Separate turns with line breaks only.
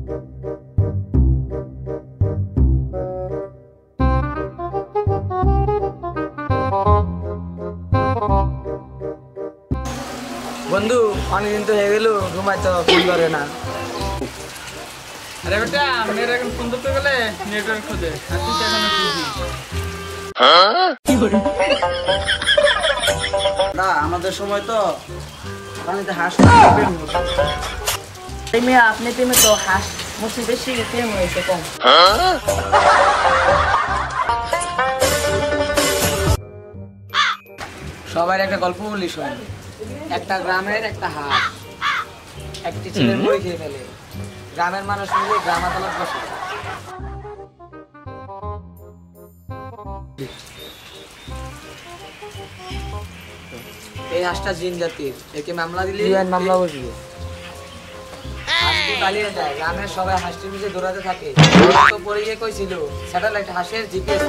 বন্ধু অনেকদিন তো হয়ে গেল ঘুমাইতে ফোন করে না।
আরে বেটা মেয়ের এখন ফোন করতে গেলে নেটওয়ার্ক খোঁজে আর তুই তো এখনো বিজি।
না আমাদের সময় তো পানিতে হাঁস
মেয়ে আপনি প্রেমে তো হাঁস মুসি বেশি প্রেম হয়েছে কম।
সবার একটা গল্প বলি শোন। একটা গ্রামের একটা হাঁস একটি ছেলের বই খেয়ে ফেলে। গ্রামের মানুষ মিলে গ্রাম আদালত বসে। এই হাঁসটা জিন জাতির, একে মামলা দিলে মামলা বসবে। হাঁসটি পালিয়ে যায়, গ্রামের সবাই হাঁসটির নিচে দৌড়াতে থাকে। তো পরে গিয়ে কইছিল স্যাটেলাইট হাঁসের জিপিএস